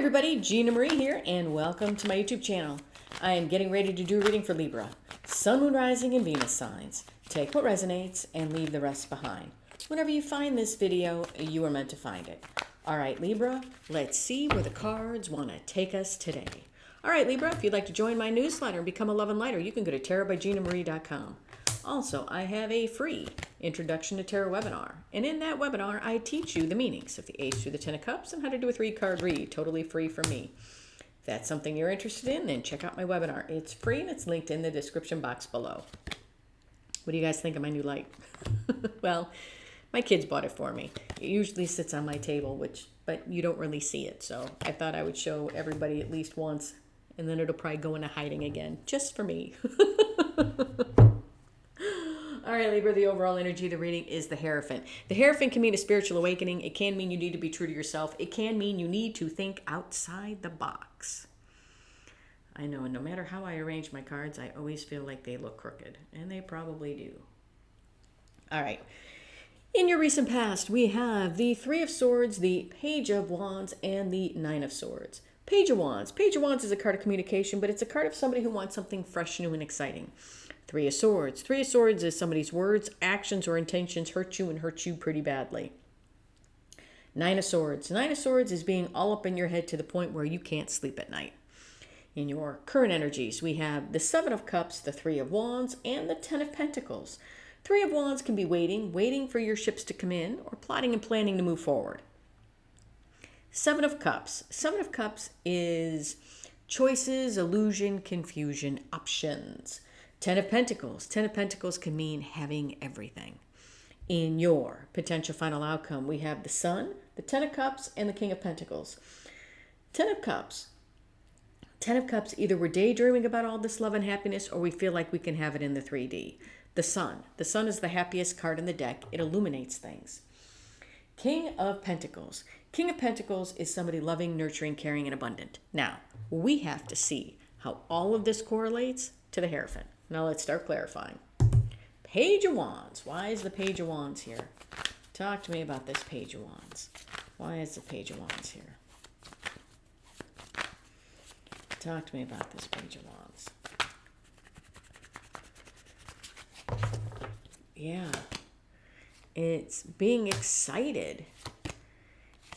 everybody, Gina Marie here, and welcome to my YouTube channel. I am getting ready to do a reading for Libra. Sun, Moon, Rising, and Venus signs. Take what resonates and leave the rest behind. Whenever you find this video, you are meant to find it. All right, Libra, let's see where the cards want to take us today. All right, Libra, if you'd like to join my newsletter and become a love and lighter, you can go to tarotbyginamarie.com. Also, I have a free Introduction to Tarot webinar. And in that webinar, I teach you the meanings of the Ace through the Ten of Cups and how to do a 3-card read, totally free from me. If that's something you're interested in, then check out my webinar. It's free and it's linked in the description box below. What do you guys think of my new light? Well, my kids bought it for me. It usually sits on my table, but you don't really see it. So I thought I would show everybody at least once, and then it'll probably go into hiding again, just for me. All right, Libra, the overall energy of the reading is the Hierophant. The Hierophant can mean a spiritual awakening. It can mean you need to be true to yourself. It can mean you need to think outside the box. I know, and no matter how I arrange my cards, I always feel like they look crooked, and they probably do. All right. In your recent past, we have the Three of Swords, the Page of Wands, and the Nine of Swords. Page of Wands. Page of Wands is a card of communication, but it's a card of somebody who wants something fresh, new, and exciting. Three of Swords. Three of Swords is somebody's words, actions, or intentions hurt you and hurt you pretty badly. Nine of Swords. Nine of Swords is being all up in your head to the point where you can't sleep at night. In your current energies, we have the Seven of Cups, the Three of Wands, and the Ten of Pentacles. Three of Wands can be waiting for your ships to come in, or plotting and planning to move forward. Seven of Cups. Seven of Cups is choices, illusion, confusion, options. Ten of Pentacles. Ten of Pentacles can mean having everything. In your potential final outcome, we have the Sun, the Ten of Cups, and the King of Pentacles. Ten of Cups. Ten of Cups, either we're daydreaming about all this love and happiness, or we feel like we can have it in the 3D. The Sun. The Sun is the happiest card in the deck. It illuminates things. King of Pentacles. King of Pentacles is somebody loving, nurturing, caring, and abundant. Now, we have to see how all of this correlates to the Hierophant. Now let's start clarifying. Page of Wands. Why is the Page of Wands here? Talk to me about this Page of Wands. Why is the Page of Wands here? Talk to me about this Page of Wands. Yeah. It's being excited.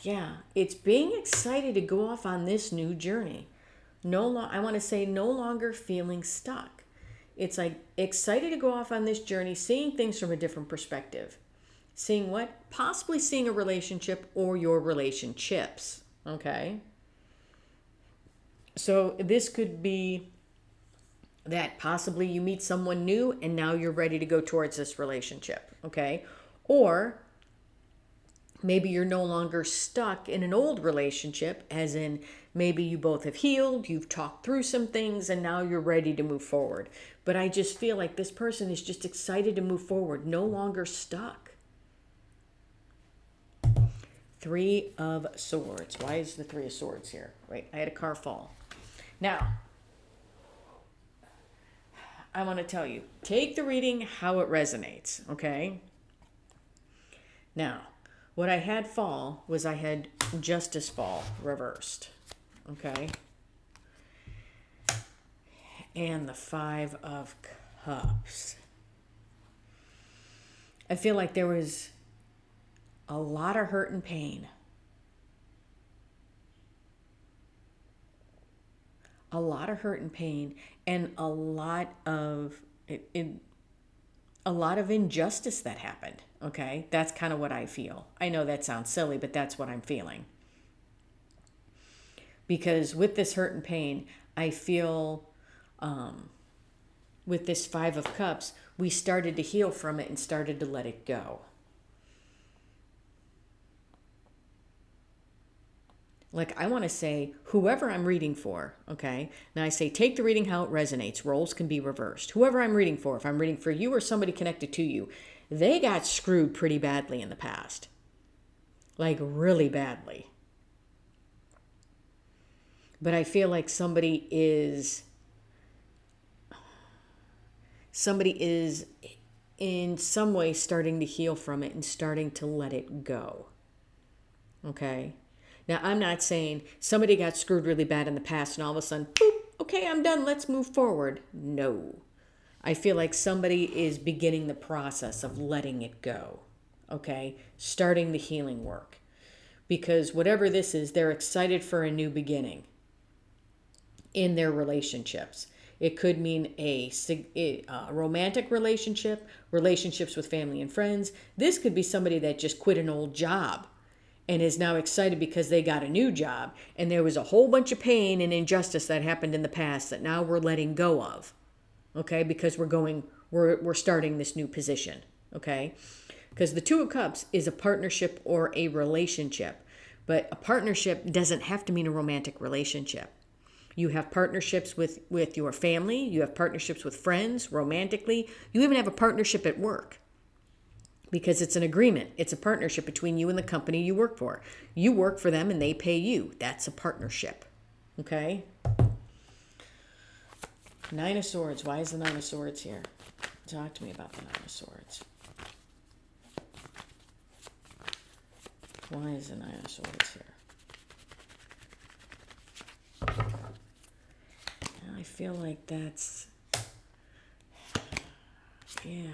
Yeah. It's being excited to go off on this new journey. I want to say no longer feeling stuck. It's like excited to go off on this journey, seeing things from a different perspective. Seeing what? Possibly seeing a relationship or your relationships. Okay? So this could be that possibly you meet someone new and now you're ready to go towards this relationship. Okay? Or maybe you're no longer stuck in an old relationship, as in maybe you both have healed, you've talked through some things, and now you're ready to move forward. But I just feel like this person is just excited to move forward, no longer stuck. Three of Swords. Why is the Three of Swords here? Wait, I had a car fall. Now, I want to tell you, take the reading how it resonates, okay? Now, what I had fall was I had Justice fall reversed, okay? And the Five of Cups. I feel like there was a lot of hurt and pain. A lot of hurt and pain, and a lot of injustice that happened. Okay, that's kind of what I feel. I know that sounds silly, but that's what I'm feeling. Because with this hurt and pain, I feel with this Five of Cups, we started to heal from it and started to let it go. Like, I want to say, whoever I'm reading for, okay? Now I say, take the reading how it resonates. Roles can be reversed. Whoever I'm reading for, if I'm reading for you or somebody connected to you, they got screwed pretty badly in the past. Like, really badly. But I feel like somebody is in some way starting to heal from it and starting to let it go. Okay? Now, I'm not saying somebody got screwed really bad in the past and all of a sudden, boop, okay, I'm done, let's move forward. No. I feel like somebody is beginning the process of letting it go, okay? Starting the healing work. Because whatever this is, they're excited for a new beginning in their relationships. It could mean a romantic relationship, relationships with family and friends. This could be somebody that just quit an old job and is now excited because they got a new job. And there was a whole bunch of pain and injustice that happened in the past that now we're letting go of. Okay, because we're starting this new position. Okay, because the Two of Cups is a partnership or a relationship, but a partnership doesn't have to mean a romantic relationship. You have partnerships with your family, you have partnerships with friends, romantically, you even have a partnership at work. Because it's an agreement. It's a partnership between you and the company you work for. You work for them and they pay you. That's a partnership. Okay? Nine of Swords. Why is the Nine of Swords here? Talk to me about the Nine of Swords. Why is the Nine of Swords here? I feel like that's... Yeah.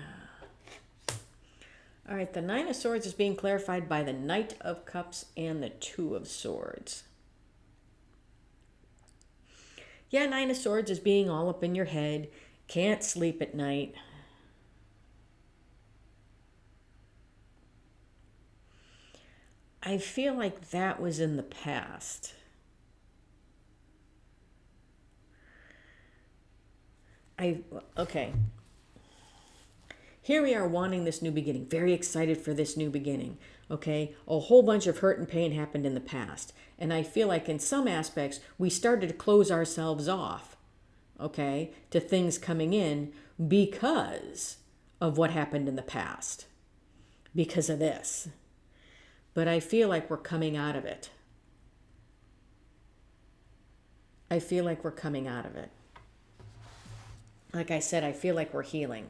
All right, the Nine of Swords is being clarified by the Knight of Cups and the Two of Swords. Yeah, Nine of Swords is being all up in your head, can't sleep at night. I feel like that was in the past. Okay. Here we are wanting this new beginning, very excited for this new beginning, okay? A whole bunch of hurt and pain happened in the past. And I feel like in some aspects, we started to close ourselves off, okay, to things coming in because of what happened in the past, because of this. But I feel like we're coming out of it. I feel like we're coming out of it. Like I said, I feel like we're healing.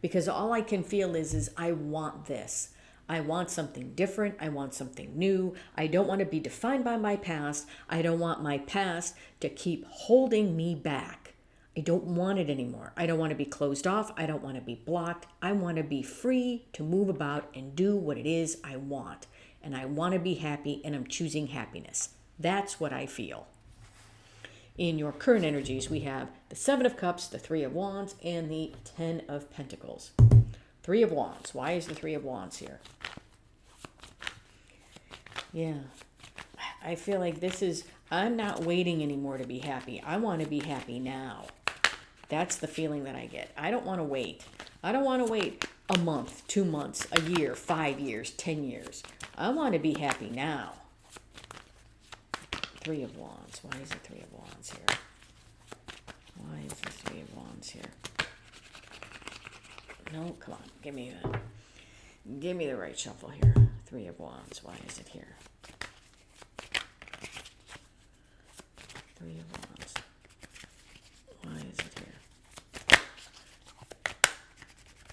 Because all I can feel is I want this. I want something different. I want something new. I don't want to be defined by my past. I don't want my past to keep holding me back. I don't want it anymore. I don't want to be closed off. I don't want to be blocked. I want to be free to move about and do what it is I want. And I want to be happy, and I'm choosing happiness. That's what I feel. In your current energies, we have the Seven of Cups, the Three of Wands, and the Ten of Pentacles. Three of Wands. Why is the Three of Wands here? Yeah. I feel like this is, I'm not waiting anymore to be happy. I want to be happy now. That's the feeling that I get. I don't want to wait. I don't want to wait a month, 2 months, a year, 5 years, 10 years. I want to be happy now. Three of Wands. Why is the Three of Wands here? Why is the Three of Wands here? No, come on. Give me the right shuffle here. Three of Wands. Why is it here? Three of Wands. Why is it here?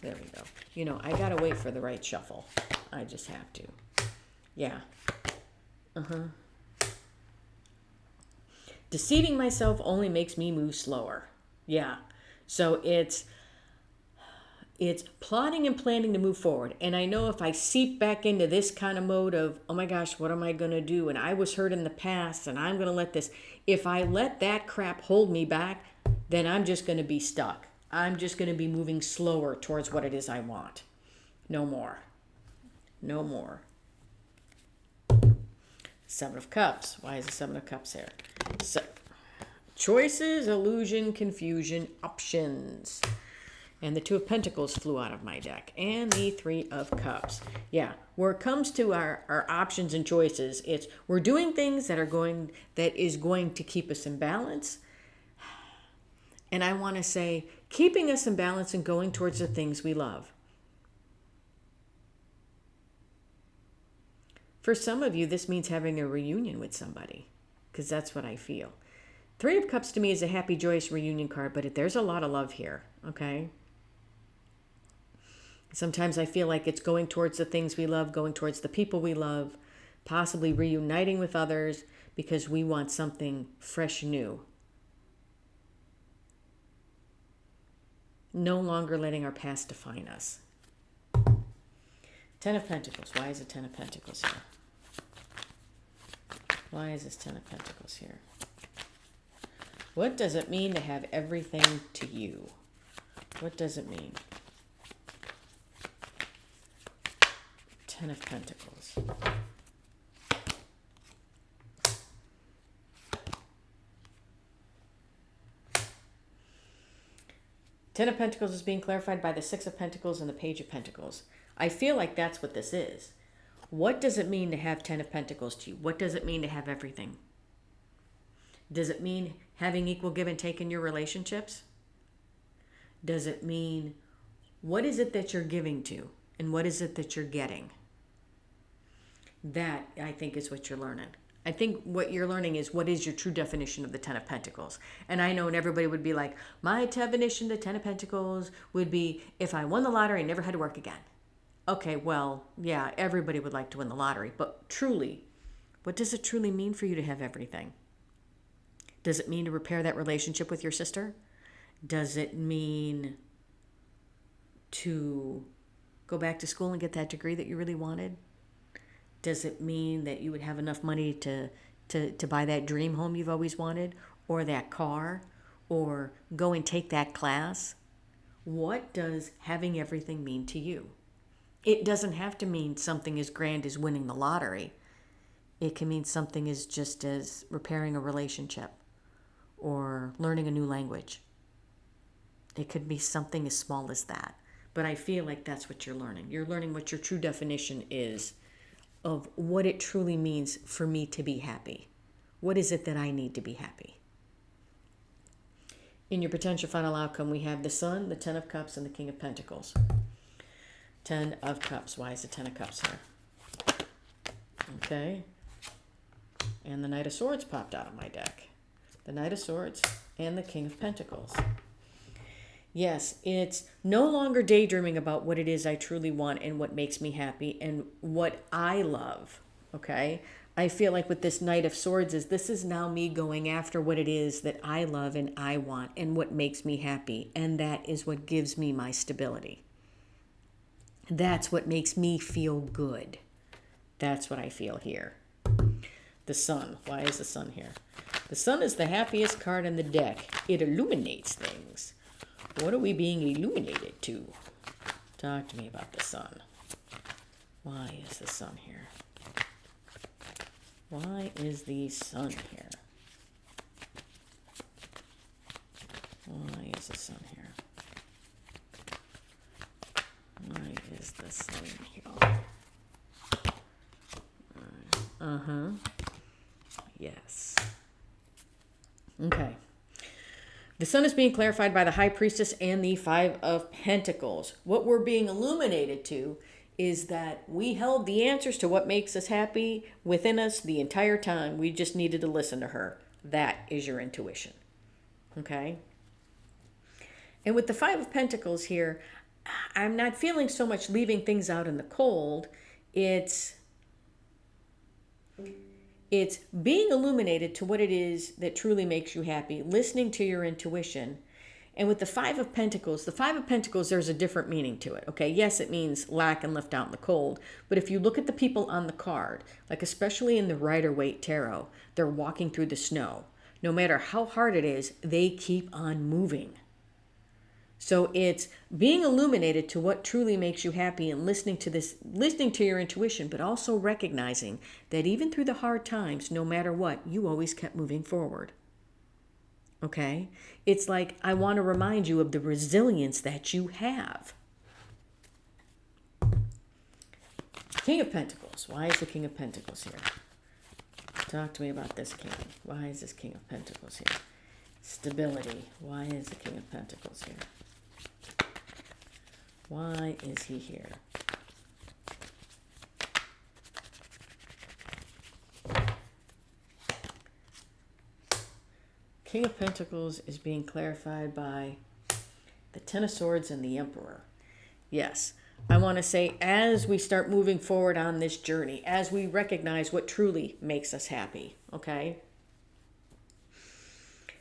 There we go. You know, I gotta wait for the right shuffle. I just have to. Yeah. Deceiving myself only makes me move slower. Yeah. So it's plotting and planning to move forward. And I know if I seep back into this kind of mode of, oh my gosh, what am I going to do? And I was hurt in the past and I'm going to let this. If I let that crap hold me back, then I'm just going to be stuck. I'm just going to be moving slower towards what it is I want. No more. No more. Seven of Cups. Why is the Seven of Cups here? So, choices, illusion, confusion, options. And the Two of Pentacles flew out of my deck. And the Three of Cups. Yeah, where it comes to our options and choices, it's we're doing things that is going to keep us in balance. And I want to say, keeping us in balance and going towards the things we love. For some of you, this means having a reunion with somebody, because that's what I feel. Three of Cups to me is a happy, joyous reunion card, but there's a lot of love here, okay? Sometimes I feel like it's going towards the things we love, going towards the people we love, possibly reuniting with others because we want something fresh, new. No longer letting our past define us. Ten of Pentacles. Why is the Ten of Pentacles here? Why is this Ten of Pentacles here? What does it mean to have everything to you? What does it mean? Ten of Pentacles. Ten of Pentacles is being clarified by the Six of Pentacles and the Page of Pentacles. I feel like that's what this is. What does it mean to have Ten of Pentacles to you? What does it mean to have everything? Does it mean having equal give and take in your relationships? Does it mean, what is it that you're giving to? And what is it that you're getting? That, I think, is what you're learning. I think what you're learning is, what is your true definition of the Ten of Pentacles? And I know, and everybody would be like, my definition of the Ten of Pentacles would be, if I won the lottery, I never had to work again. Okay, well, yeah, everybody would like to win the lottery. But truly, what does it truly mean for you to have everything? Does it mean to repair that relationship with your sister? Does it mean to go back to school and get that degree that you really wanted? Does it mean that you would have enough money to buy that dream home you've always wanted, or that car, or go and take that class? What does having everything mean to you? It doesn't have to mean something as grand as winning the lottery. It can mean something as just as repairing a relationship or learning a new language. It could be something as small as that. But I feel like that's what you're learning. You're learning what your true definition is of what it truly means for me to be happy. What is it that I need to be happy? In your potential final outcome, we have the Sun, the Ten of Cups, and the King of Pentacles. Ten of Cups. Why is the Ten of Cups here? Okay. And the Knight of Swords popped out of my deck. The Knight of Swords and the King of Pentacles. Yes, it's no longer daydreaming about what it is I truly want and what makes me happy and what I love, okay? I feel like with this Knight of Swords this is now me going after what it is that I love and I want and what makes me happy, and that is what gives me my stability. That's what makes me feel good. That's what I feel here. The Sun. Why is the Sun here? The Sun is the happiest card in the deck. It illuminates things. What are we being illuminated to? Talk to me about the Sun. Why is the Sun here? Why is the Sun here? Why is the Sun here? Why is the Sun here? Uh-huh. Yes. Okay. The Sun is being clarified by the High Priestess and the Five of Pentacles. What we're being illuminated to is that we held the answers to what makes us happy within us the entire time. We just needed to listen to her. That is your intuition. Okay? And with the Five of Pentacles here, I'm not feeling so much leaving things out in the cold. It's being illuminated to what it is that truly makes you happy, listening to your intuition. And with the Five of Pentacles, there's a different meaning to it. Okay, yes, it means lack and left out in the cold. But if you look at the people on the card, like especially in the Rider-Waite Tarot, they're walking through the snow. No matter how hard it is, they keep on moving. So it's being illuminated to what truly makes you happy and listening to your intuition, but also recognizing that even through the hard times, no matter what, you always kept moving forward. Okay? It's like, I want to remind you of the resilience that you have. King of Pentacles. Why is the King of Pentacles here? Talk to me about this king. Why is this King of Pentacles here? Stability. Why is the King of Pentacles here? Why is he here? King of Pentacles is being clarified by the Ten of Swords and the Emperor. Yes, I want to say, as we start moving forward on this journey, as we recognize what truly makes us happy, okay?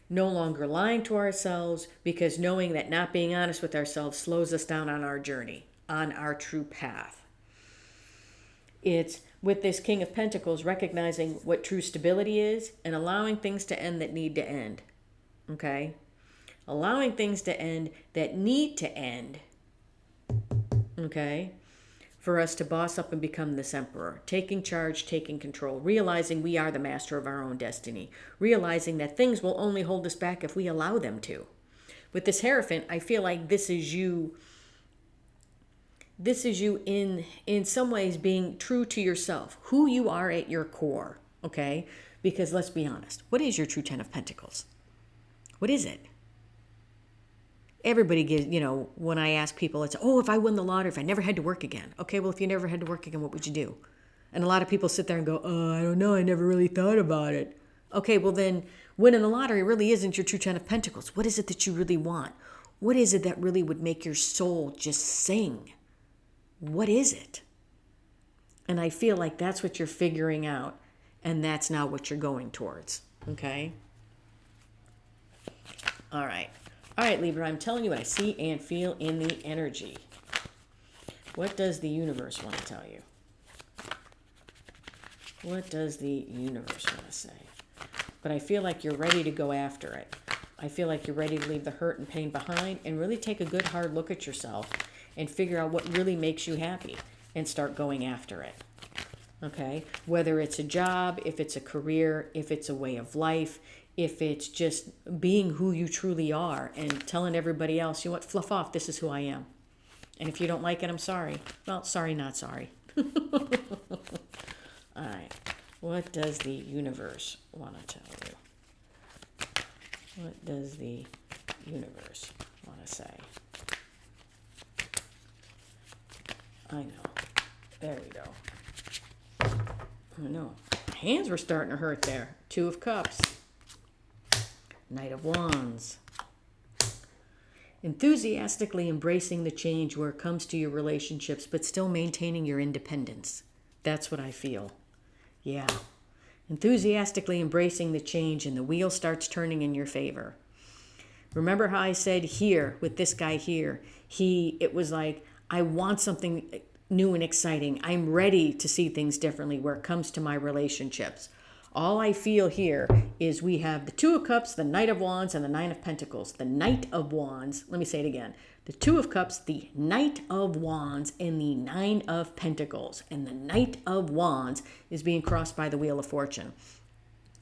No longer lying to ourselves, because knowing that not being honest with ourselves slows us down on our journey, on our true path. It's with this King of Pentacles recognizing what true stability is and allowing things to end that need to end, okay? Allowing things to end that need to end, okay? For us to boss up and become this emperor, taking charge, taking control, realizing we are the master of our own destiny, realizing that things will only hold us back if we allow them to. With this Hierophant, I feel like this is you in some ways being true to yourself, who you are at your core, okay? Because let's be honest, what is your true 10 of Pentacles? What is it? Everybody gives, when I ask people, it's, oh, if I won the lottery, if I never had to work again. Okay, well, if you never had to work again, what would you do? And a lot of people sit there and go, oh, I don't know, I never really thought about it. Okay, well then, winning the lottery really isn't your true 10 of Pentacles. What is it that you really want? What is it that really would make your soul just sing? What is it? And I feel like that's what you're figuring out, and that's now what you're going towards, okay? All right, Libra, I'm telling you what I see and feel in the energy. What does the universe want to tell you? What does the universe want to say? But I feel like you're ready to go after it. I feel like you're ready to leave the hurt and pain behind and really take a good hard look at yourself and figure out what really makes you happy and start going after it. Okay? Whether it's a job, if it's a career, if it's a way of life, if it's just being who you truly are and telling everybody else, you know what, fluff off, this is who I am. And if you don't like it, I'm sorry. Well, sorry, not sorry. All right. What does the universe want to tell you? What does the universe want to say? I know. There we go. I know. Hands were starting to hurt there. 2 of Cups. Knight of Wands. Enthusiastically embracing the change where it comes to your relationships, but still maintaining your independence. That's what I feel. Yeah. Enthusiastically embracing the change and the wheel starts turning in your favor. Remember how I said here, with this guy here, it was like, I want something new and exciting. I'm ready to see things differently where it comes to my relationships. All I feel here is we have the 2 of Cups, the Knight of Wands, and the 9 of Pentacles. The Knight of Wands, let me say it again. The 2 of Cups, the Knight of Wands, and the 9 of Pentacles. And the Knight of Wands is being crossed by the Wheel of Fortune.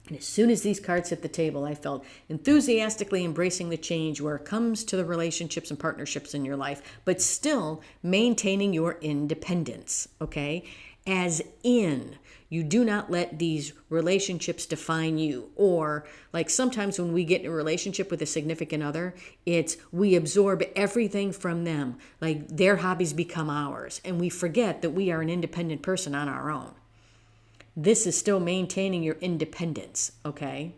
And as soon as these cards hit the table, I felt enthusiastically embracing the change where it comes to the relationships and partnerships in your life, but still maintaining your independence, okay? As in, you do not let these relationships define you. Or like sometimes when we get in a relationship with a significant other, it's we absorb everything from them. Like their hobbies become ours. And we forget that we are an independent person on our own. This is still maintaining your independence, okay?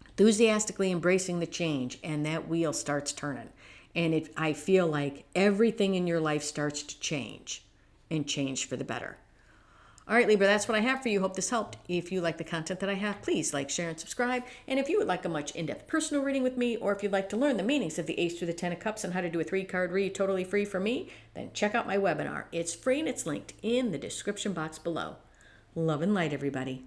Enthusiastically embracing the change, and that wheel starts turning. And I feel like everything in your life starts to change, and change for the better. All right, Libra, that's what I have for you. Hope this helped. If you like the content that I have, please like, share, and subscribe. And if you would like a much in-depth personal reading with me, or if you'd like to learn the meanings of the Ace through the 10 of Cups and how to do a 3-card read totally free from me, then check out my webinar. It's free and it's linked in the description box below. Love and light, everybody.